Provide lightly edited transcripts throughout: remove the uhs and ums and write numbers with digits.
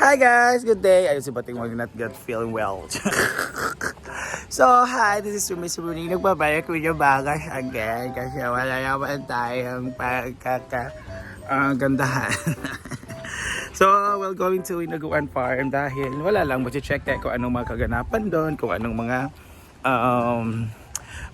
Hi guys, good day. Ayun si Bating wag not get feeling well. So hi, this is Miss Rooney. Nagbabalik with your bagas again kasi wala naman tayong gandahan. So we're going to Inaguan Farm dahil wala lang, check kung anong mga kaganapan doon, kung anong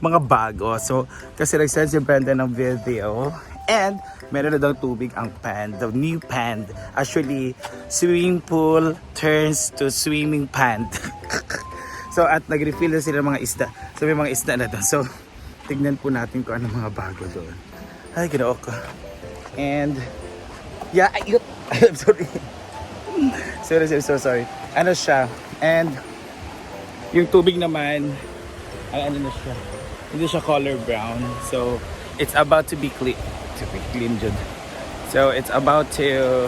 mga bago. So kasi nag-send si Brenda ng video and meron na daw tubig ang pond, the new pond. Actually, swimming pool turns to swimming pond. So at nag-refill na sila ng mga isda. So may mga isda na doon. So tignan po natin kung anong mga bago doon. Ay, ginoo ko. And yeah, I'm sorry. sorry. Ano siya? And yung tubig naman ay ano na siya? Hindi siya color brown. So it's about to be clean. Dyan. So it's about to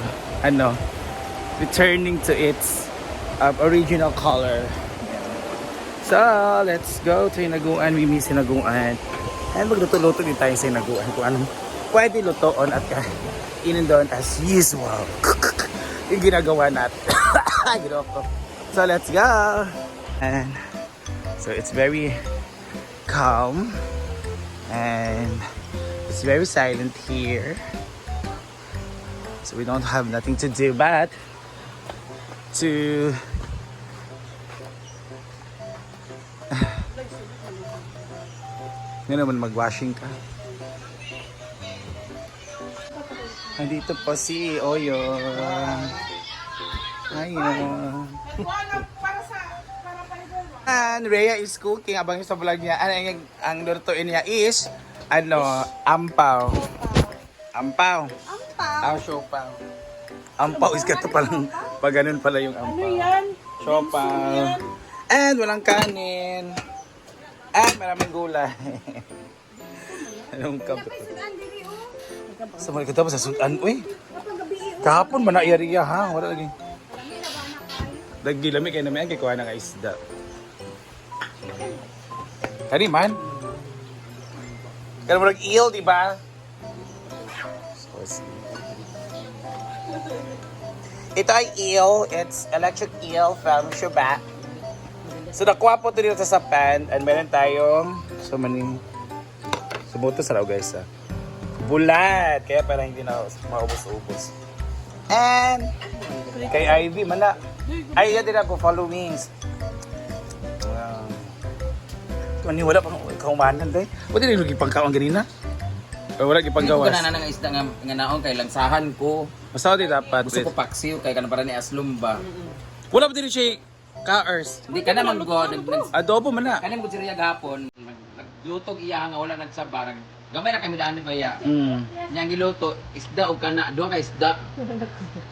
returning to its original color. So let's go to Inaguan. We miss Inaguan. And magluto-luto din tayo sa Inaguan kung anong pwede lutoon at kainin doon as usual. Yung ginagawa natin. So let's go. And so it's very calm and it's very silent here, so we don't have nothing to do but to naman mag-washing ka. Nandito po si Oyo. Ayun. And Rhea is cooking abang sa vlog niya. Ang lutuin niya is ampaw. Siopaw. Ampaw is gato palang pag ganun pala yung ampaw. Ano yan? Siopaw. And walang kanin. And maraming gulay. Anong kape? Sa mga kita ba sa sudan? Uy, kahapon ba na-area ha? Wala lagi. Lagi kayo namin kay kuha ng isda. Kani man? Kaya mo nag-eel, di ba? Ito ay eel. It's electric eel from Shubat. So nakuha po ito dito sa pan and meron tayong sumuto sa guys ha. Bulat. Kaya parang hindi na maubos-ubos. And kay Ivy, ay yan din ako, follow wings. Wala pang kaumanan day. Pwede rin ipagkaon ganina? O wala ipaggawas? Hindi ko na isda nga naong kay lansahan ko. Basta di dapat. Gusto ko paksiw kay kana para ni aslum ba. Wala pa din siya kaers. Hindi ka naman go Adobo man na. kanin mo siya gahapon. Naglutog iya nga wala nagsabar. Gamay na kami daan ni Baya. Nya giluto isda og kana duha ka isda.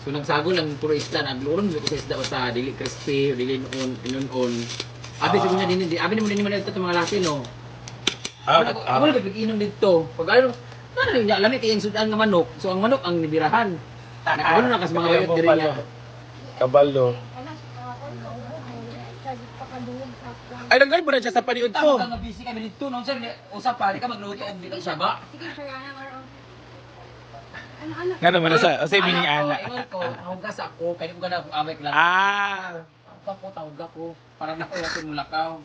So nagsagol lang puro isda naglurong ko sa isda basta dili crispy, dili inon. Abi sa niya din, abi mo din man ito mga laki no. Ako na pag-inom dito. Pag ano, lamig kay ang sudan nga manok. So ang manok ang nibirahan. Ano na kas mga bayot diri niya. Kabalo. Ay nagay mo na siya sa paniud ko. Tama nga busy kami dito no sir, usap pa di ka magluto og dito sa ba. Nga naman na sa, o sa mini ana. Ko, hugas ako, kaya ko na akong awek lang. Ako tawag ako para na ko yakin mulakaw.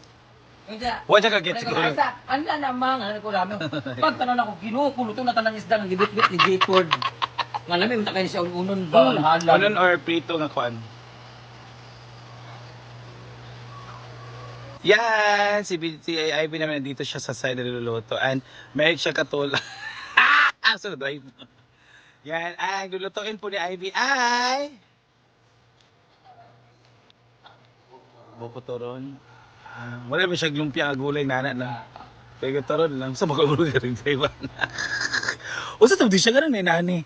Wa ka get siguro. Anda namang ano ko ramo. Pag tanan ako ginukulo to na tanang isda ng gibit-bit ni J-Ford. Nga lamin ta kay siya unon ba lahalan. Unon or prito nga kuan. Yan, si Ivy naman dito siya sa side niluluto and may siya katula. So drive. Yan, ang lulutuin po ni Ivy ay Bopotoron. Wala ba siya lumpia nga gulay nana na. Pero toron lang sa magulog rin sa iwan. Usa tawdi siya garan ni nani.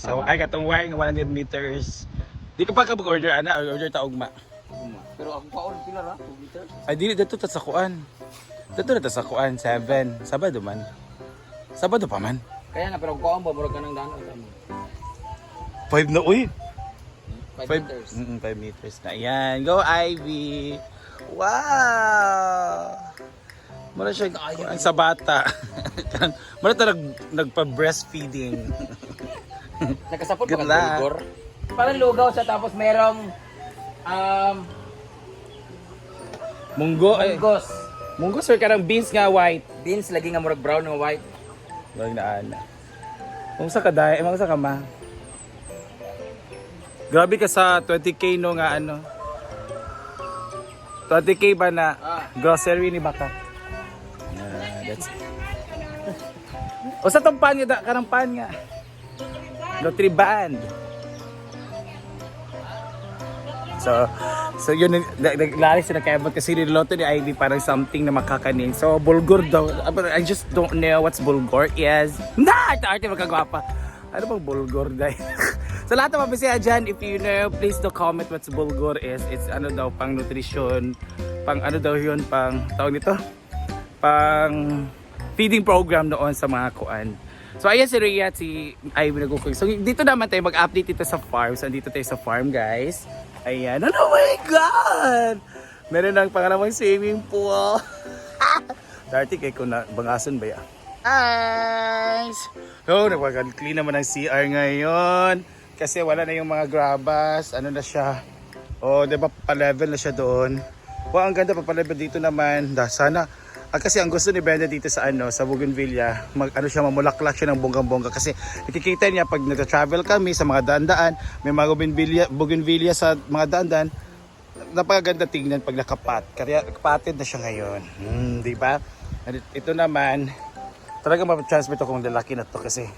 So ay katong wire nga 100 meters. Di ka pa order ana, order ta ugma. Pero ako pa on pila ra 2 liters. Ay dili dito ta sa kuan. Dito na ta sa kuan 7. Sabado man. Sabado pa man. Kaya nga pero ko ba murag kanang daan 5 na uy. 5 meters. 5 meters na. Ayan. Go, Ivy. Wow! Mara siya ang sa bata. Mara ta nagpa-breastfeeding. Nakasapot Good ka luck. Igor? parang lugaw siya tapos merong Munggo. munggos. Munggo sir karang beans nga white. Beans lagi nga murag brown nga white. Wag na ana. Kung sa kaday, emang sa kama. Grabe ka sa 20k no nga ano. 20k ba na grocery ni Baka? That's o sa tong pan nga karang pan nga. Lottery band. So yun, naglari sila kaya kasi niloto ni Ivy parang something na makakanin. So bulgur daw. I just don't know what's bulgur is. Arte magkagwapa. Ano bang bulgur dahil? Sa lahat ng mabisaya dyan, if you know, please do comment what's bulgur is. It's ano daw, pang nutrition, pang ano daw yun, pang tawag nito, pang feeding program noon sa mga kuan. So ayan si Rhea at si Ivy nag-cook. So dito naman tayo mag-update dito sa farm. So dito tayo sa farm guys. Ayan. Oh my God! Meron ng pangalawang swimming pool. Dati kay kung na bangason ba yan? Guys! So nagpag-clean naman ng CR ngayon. Kasi wala na yung mga grabas. Ano na siya? Oh, diba pa-level na siya doon. Wow, ang ganda pa-level dito naman. Sana kasi ang gusto ni Brenda dito sa ano sa Bougainvillea, siya mamulaklak siya ng bonggang-bongga kasi nakikita niya pag nagta-travel kami sa mga daan-daan, may mga Bougainvillea sa mga daan-daan, napakaganda tingnan pag nakapat. Kaya kapatid na siya ngayon. Di ba? Ito naman talaga ma-transmit ako ng lalaki na to kasi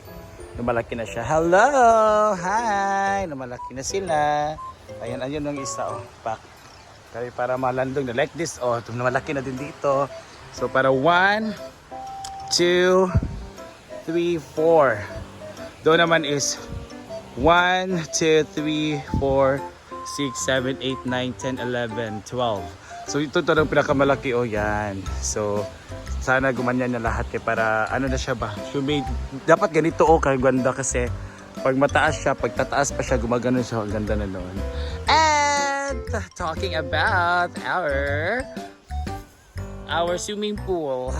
lumalaki na siya. Hello! Hi! Lumalaki na sila. Ayan, ayun yung isa oh. Pak. Kaya para malandong na like this oh, lumalaki na din dito. So para 1, 2, 3, 4. Doon naman is 1, 2, 3, 4, 6, 7, 8, 9, 10, 11, 12. So ito ang pinakamalaki oh yan. So sana gumanyan na lahat eh para ano na siya ba? Dapat ganito oh kay ganda kasi pag mataas siya, pag tataas pa siya gumagano siya, ang ganda na noon. And talking about our swimming pool.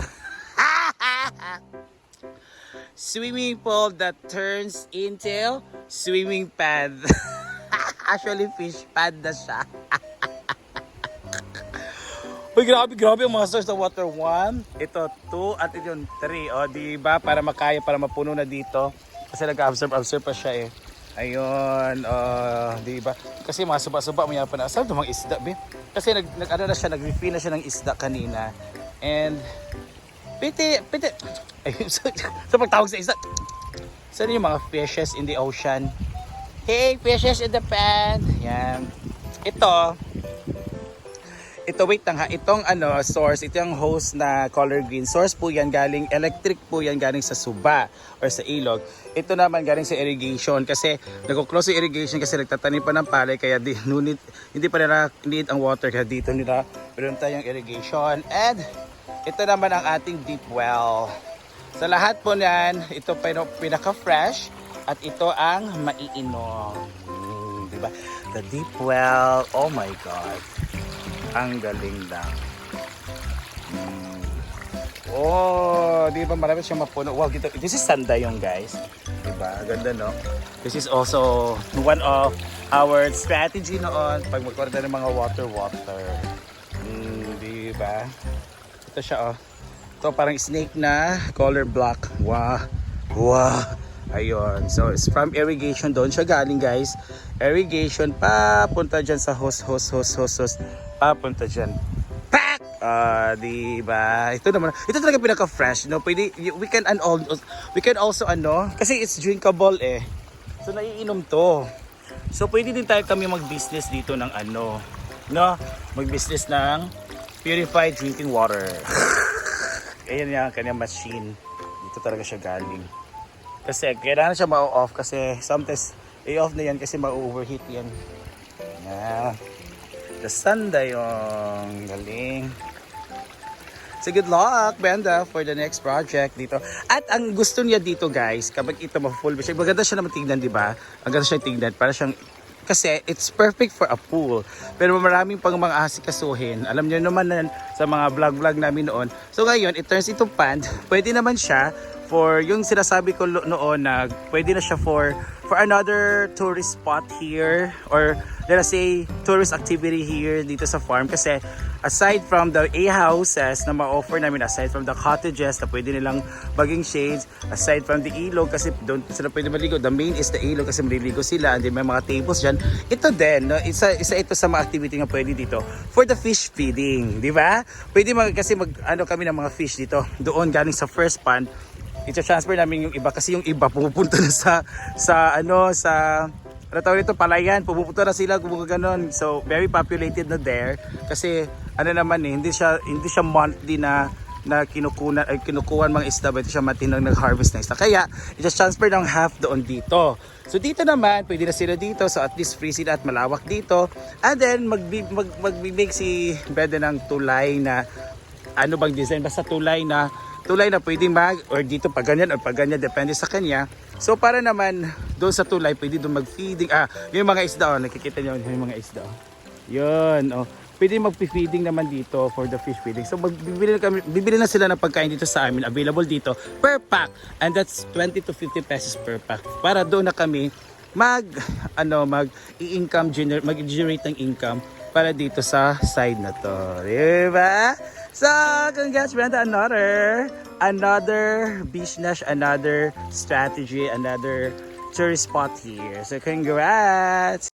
Swimming pool that turns into swimming pad. Actually, fish pad na siya. Uy, grabe ang mga stars sa water 1. Ito 2 at ito 3. O, diba? Para makaya, para mapuno na dito. Kasi nag-observe pa siya eh. Ayun, diba? Kasi mga suba-suba, may pa na. Saan ito mga isda, be? Kasi nag-refill na siya ng isda kanina. And, piti. Ay, sa pagtawag sa isda. Saan yung mga fishes in the ocean? Hey, fishes in the pond. Yan. Ito wait lang ha. Itong source, ito yung hose na color green. Source po yan galing, electric po yan galing sa suba or sa ilog. Ito naman galing sa irrigation kasi nagko-close yung irrigation kasi nagtatanim pa ng palay kaya hindi pa nila need ang water kaya dito nila meron tayong irrigation. And ito naman ang ating deep well. Sa lahat po niyan, ito pinaka-fresh at ito ang maiinom. Diba? The deep well, oh my God. Ang galing lang. Oh, di ba marami siyang mapuno. Wow, dito. This is Sandayong, guys. Di ba? Ganda, no? This is also one of our strategy noon pag magkorda ng mga water. Di ba? Ito siya, oh. Ito parang snake na color black. Wow. Ayun. So, it's from irrigation. Doon siya galing, guys. Irrigation papunta dyan sa hose. Papunta dyan. Pak! Diba? Ito naman. Ito talaga pinaka-fresh, no? Pwede, we can also, kasi it's drinkable, eh. So, naiinom to. So, pwede din kami mag-business dito ng no? Mag-business ng purified drinking water. Ayan yung kanyang machine. Dito talaga siya galing. Kasi, kailangan siya ma-off kasi sometimes, i-off na yan kasi ma-overheat yan. Yeah. The Sandayong. Galing. So good luck, Brenda, for the next project dito. At ang gusto niya dito, guys, kapag ito ma-full siya, maganda siya naman tignan, di ba? Ang ganda siya tignan. Para siyang, kasi it's perfect for a pool. Pero maraming pang mga asikasuhin. Alam niyo naman na sa mga vlog namin noon. So ngayon, it turns into pond. Pwede naman siya for yung sinasabi ko noon na pwede na siya for another tourist spot here, or let us say tourist activity here dito sa farm, kasi aside from the A-houses na ma-offer namin, aside from the cottages na pwede nilang baging shades, aside from the ilog kasi doon sila pwede maligo, the main is the ilog kasi maliligo sila, and then may mga tables dyan. Ito din, no? isa ito sa mga activity nga pwede dito for the fish feeding, di ba? Pwede kasi ano kami ng mga fish dito doon galing sa first pond. I-transfer namin yung iba kasi yung iba pupunta na sa ano tawag nito, palayan, pupunta na sila kung gano'n. So very populated na there kasi ano naman hindi siya monthly na kinukuhan mga isda, but siya matinang nag-harvest ng isda. Kaya i-transfer ng half doon dito. So dito naman pwede na sila dito, so at least free sila at malawak dito. And then magbibig si Beda ng tulay na ano bang design, basta tulay na pwede or dito pag ganyan or pag ganyan, depende sa kanya. So para naman doon sa tulay pwede doon mag-feeding. Yung mga isda, nakikita niyo yung mga isda. Yun, pwede mag-feeding naman dito for the fish feeding. So bibili na sila ng pagkain dito sa amin, available dito per pack, and that's 20 to 50 pesos per pack. Para doon na kami mag-generate ng income para dito sa side na to. Diba? So, congrats Brenda, another business, another strategy, another tourist spot here. So, congrats!